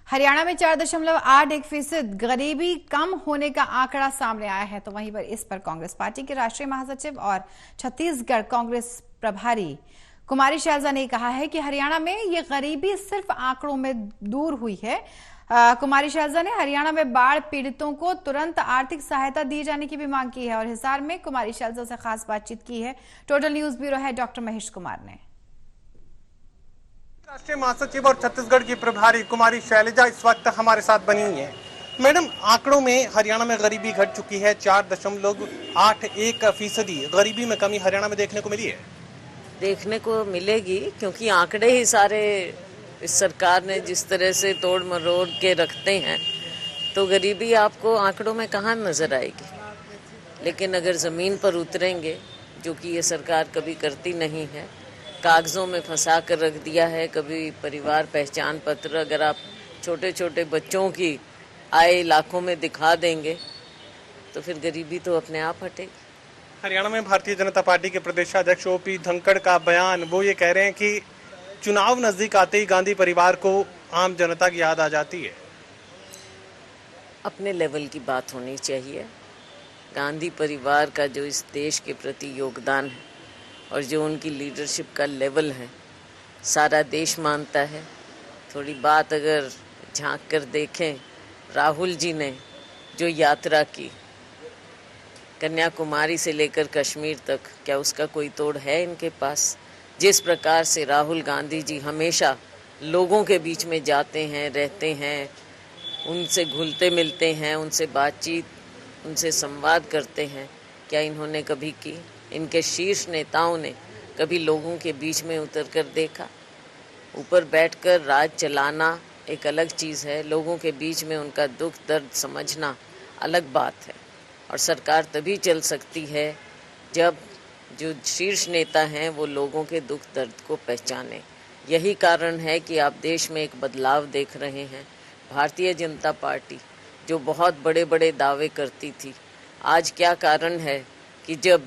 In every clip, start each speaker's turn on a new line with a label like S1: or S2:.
S1: हरियाणा में 4.81% गरीबी कम होने का आंकड़ा सामने आया है। तो वहीं पर इस पर कांग्रेस पार्टी के राष्ट्रीय महासचिव और छत्तीसगढ़ कांग्रेस प्रभारी कुमारी शैलजा ने कहा है कि हरियाणा में ये गरीबी सिर्फ आंकड़ों में दूर हुई है। कुमारी शैलजा ने हरियाणा में बाढ़ पीड़ितों को तुरंत आर्थिक सहायता दिए जाने की भी मांग की है और हिसार में कुमारी शैलजा से खास बातचीत की है। टोटल न्यूज ब्यूरो है डॉक्टर महेश कुमार ने।
S2: राष्ट्रीय महासचिव और छत्तीसगढ़ की प्रभारी कुमारी शैलजा इस वक्त हमारे साथ बनी हुई है। मैडम, आंकड़ों में हरियाणा में गरीबी घट चुकी है। 4.81% गरीबी में कमी हरियाणा में देखने को मिली है।
S3: देखने को मिलेगी क्योंकि आंकड़े ही सारे इस सरकार ने जिस तरह से तोड़ मरोड़ के रखते हैं, तो गरीबी आपको आंकड़ों में कहाँ नजर आएगी। लेकिन अगर ज़मीन पर उतरेंगे, जो कि ये सरकार कभी करती नहीं है, कागज़ों में फंसा कर रख दिया है। कभी परिवार पहचान पत्र अगर आप छोटे छोटे बच्चों की आय लाखों में दिखा देंगे तो फिर गरीबी तो अपने आप हटेगी।
S2: हरियाणा में भारतीय जनता पार्टी के प्रदेशाध्यक्ष ओपी धनखड़ का बयान, वो ये कह रहे हैं कि चुनाव नजदीक आते ही गांधी परिवार को आम जनता की याद आ जाती है।
S3: अपने लेवल की बात होनी चाहिए। गांधी परिवार का जो इस देश के प्रति योगदान है और जो उनकी लीडरशिप का लेवल है, सारा देश मानता है। थोड़ी बात अगर झांक कर देखें, राहुल जी ने जो यात्रा की कन्याकुमारी से लेकर कश्मीर तक, क्या उसका कोई तोड़ है इनके पास? जिस प्रकार से राहुल गांधी जी हमेशा लोगों के बीच में जाते हैं, रहते हैं, उनसे घुलते मिलते हैं, उनसे बातचीत, उनसे संवाद करते हैं, क्या इन्होंने कभी की? इनके शीर्ष नेताओं ने कभी लोगों के बीच में उतरकर देखा? ऊपर बैठकर राज चलाना एक अलग चीज़ है, लोगों के बीच में उनका दुख दर्द समझना अलग बात है। और सरकार तभी चल सकती है जब जो शीर्ष नेता हैं वो लोगों के दुख दर्द को पहचाने। यही कारण है कि आप देश में एक बदलाव देख रहे हैं। भारतीय जनता पार्टी जो बहुत बड़े बड़े दावे करती थी, आज क्या कारण है कि जब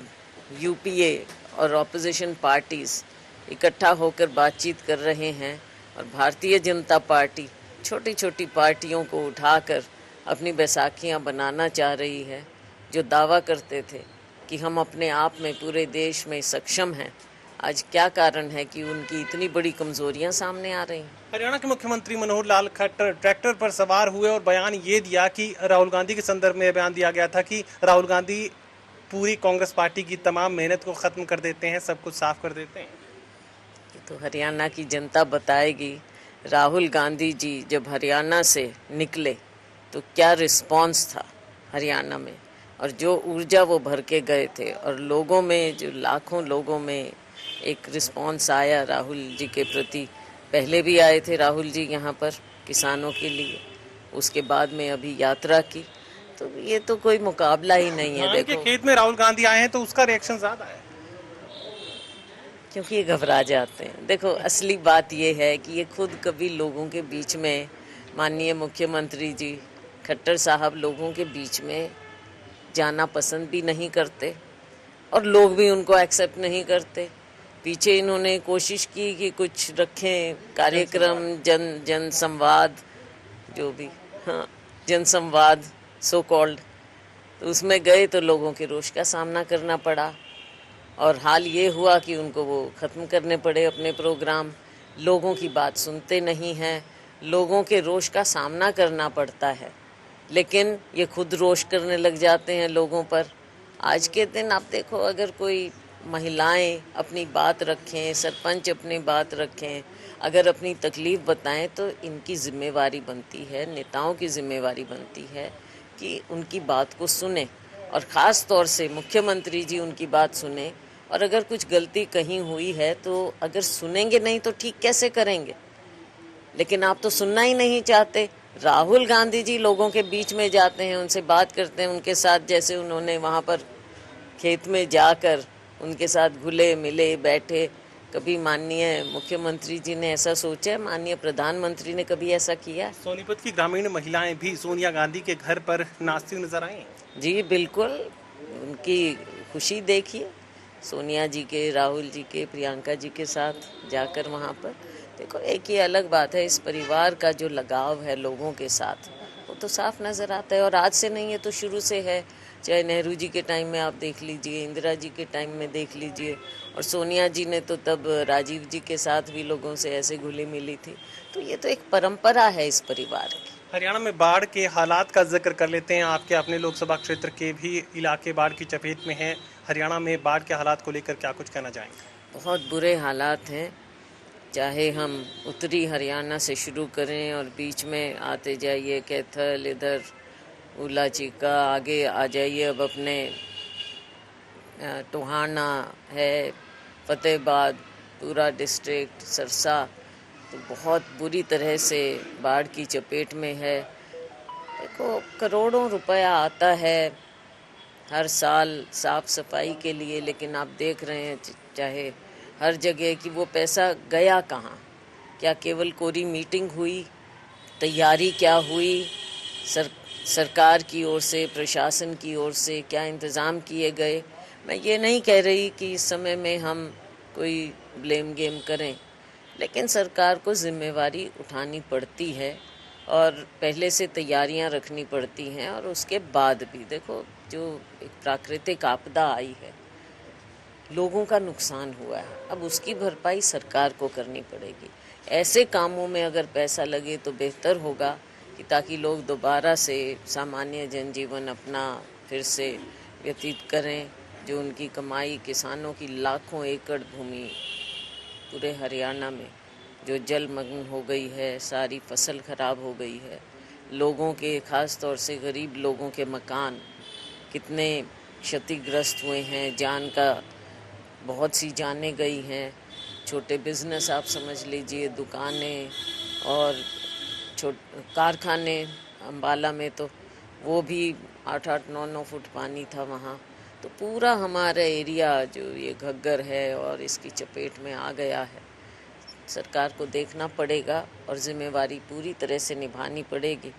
S3: यूपीए और ऑपोजिशन पार्टीज़ इकट्ठा होकर बातचीत कर रहे हैं और भारतीय जनता पार्टी छोटी छोटी पार्टियों को उठाकर अपनी बैसाखियां बनाना चाह रही है। जो दावा करते थे कि हम अपने आप में पूरे देश में सक्षम हैं, आज क्या कारण है कि उनकी इतनी बड़ी कमजोरियां सामने आ रही हैं?
S2: हरियाणा के मुख्यमंत्री मनोहर लाल खट्टर ट्रैक्टर पर सवार हुए और बयान ये दिया कि राहुल गांधी के संदर्भ में बयान दिया गया था कि राहुल गांधी पूरी कांग्रेस पार्टी की तमाम मेहनत को खत्म कर देते हैं, सब कुछ साफ कर देते हैं।
S3: तो हरियाणा की जनता बताएगी। राहुल गांधी जी जब हरियाणा से निकले तो क्या रिस्पांस था हरियाणा में, और जो ऊर्जा वो भर के गए थे, और लोगों में जो लाखों लोगों में एक रिस्पांस आया राहुल जी के प्रति। पहले भी आए थे राहुल जी यहाँ पर किसानों के लिए, उसके बाद में अभी यात्रा की, तो ये तो कोई मुकाबला ही नहीं है। देखो,
S2: खेत में राहुल गांधी आए हैं तो उसका रिएक्शन ज्यादा है
S3: क्योंकि ये घबरा जाते हैं। देखो, असली बात ये है कि ये खुद कभी लोगों के बीच में, माननीय मुख्यमंत्री जी खट्टर साहब लोगों के बीच में जाना पसंद भी नहीं करते और लोग भी उनको एक्सेप्ट नहीं करते। पीछे इन्होंने कोशिश की कि कुछ रखें कार्यक्रम, जन संवाद, जो भी, हाँ, जन संवाद सो कॉल्ड, तो उसमें गए तो लोगों के रोष का सामना करना पड़ा और हाल ये हुआ कि उनको वो ख़त्म करने पड़े अपने प्रोग्राम। लोगों की बात सुनते नहीं हैं, लोगों के रोष का सामना करना पड़ता है, लेकिन ये खुद रोष करने लग जाते हैं लोगों पर। आज के दिन आप देखो, अगर कोई महिलाएं अपनी बात रखें, सरपंच अपनी बात रखें, अगर अपनी तकलीफ़ बताएं, तो इनकी जिम्मेवारी बनती है, नेताओं की जिम्मेवारी बनती है कि उनकी बात को सुने और ख़ास तौर से मुख्यमंत्री जी उनकी बात सुने। और अगर कुछ गलती कहीं हुई है तो अगर सुनेंगे नहीं तो ठीक कैसे करेंगे? लेकिन आप तो सुनना ही नहीं चाहते। राहुल गांधी जी लोगों के बीच में जाते हैं, उनसे बात करते हैं, उनके साथ जैसे उन्होंने वहाँ पर खेत में जाकर उनके साथ घुले मिले बैठे। कभी माननीय मुख्यमंत्री जी ने ऐसा सोचा है? माननीय प्रधानमंत्री ने कभी ऐसा किया?
S2: सोनीपत की ग्रामीण महिलाएं भी सोनिया गांधी के घर पर नाचती नजर आई।
S3: जी बिल्कुल, उनकी खुशी देखिए, सोनिया जी के, राहुल जी के, प्रियंका जी के साथ जाकर वहाँ पर देखो, एक ही अलग बात है, इस परिवार का जो लगाव है लोगों के साथ वो तो साफ नज़र आता है, और आज से नहीं है तो शुरू से है। चाहे नेहरू जी के टाइम में आप देख लीजिए, इंदिरा जी के टाइम में देख लीजिए, और सोनिया जी ने तो तब राजीव जी के साथ भी लोगों से ऐसे घुली मिली थी। तो ये तो एक परंपरा है इस परिवार की।
S2: हरियाणा में बाढ़ के हालात का जिक्र कर लेते हैं। आपके अपने लोकसभा क्षेत्र के भी इलाके बाढ़ की चपेट में हैं। हरियाणा में बाढ़ के हालात को लेकर क्या कुछ कहना चाहेंगे?
S3: बहुत बुरे हालात हैं, चाहे हम उत्तरी हरियाणा से शुरू करें और बीच में आते जाइए, कैथल, इधर उला चीका, आगे आ जाइए अब अपने टोहाना है, फतेहाबाद, पूरा डिस्ट्रिक्ट, सरसा, तो बहुत बुरी तरह से बाढ़ की चपेट में है। देखो, करोड़ों रुपया आता है हर साल साफ सफाई के लिए, लेकिन आप देख रहे हैं चाहे हर जगह कि वो पैसा गया कहाँ। क्या केवल कोरी मीटिंग हुई, तैयारी क्या हुई, सरकार की ओर से, प्रशासन की ओर से क्या इंतज़ाम किए गए? मैं ये नहीं कह रही कि इस समय में हम कोई ब्लेम गेम करें, लेकिन सरकार को जिम्मेवारी उठानी पड़ती है और पहले से तैयारियां रखनी पड़ती हैं। और उसके बाद भी देखो, जो एक प्राकृतिक आपदा आई है, लोगों का नुकसान हुआ है, अब उसकी भरपाई सरकार को करनी पड़ेगी। ऐसे कामों में अगर पैसा लगे तो बेहतर होगा कि ताकि लोग दोबारा से सामान्य जनजीवन अपना फिर से व्यतीत करें। जो उनकी कमाई, किसानों की लाखों एकड़ भूमि पूरे हरियाणा में जो जलमग्न हो गई है, सारी फसल खराब हो गई है, लोगों के, ख़ास तौर से गरीब लोगों के मकान कितने क्षतिग्रस्त हुए हैं, जान का बहुत सी जानें गई हैं। छोटे बिजनेस आप समझ लीजिए, दुकानें और कारखाने, अम्बाला में तो वो भी 8-8, 9-9 फुट पानी था वहाँ। तो पूरा हमारा एरिया जो ये घग्गर है और इसकी चपेट में आ गया है। सरकार को देखना पड़ेगा और जिम्मेवारी पूरी तरह से निभानी पड़ेगी।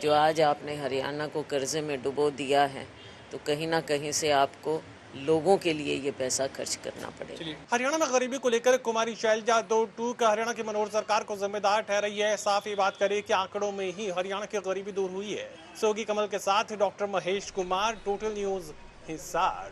S3: जो आज आपने हरियाणा को कर्जे में डुबो दिया है, तो कहीं ना कहीं से आपको लोगों के लिए ये पैसा खर्च करना पड़ेगा।
S2: हरियाणा में गरीबी को लेकर कुमारी शैलजा 2-2 का हरियाणा की मनोहर सरकार को जिम्मेदार ठहराई है। साफ ये बात करे कि आंकड़ों में ही हरियाणा की गरीबी दूर हुई है। सोगी कमल के साथ doctor Mahesh Kumar, total news, Hisar.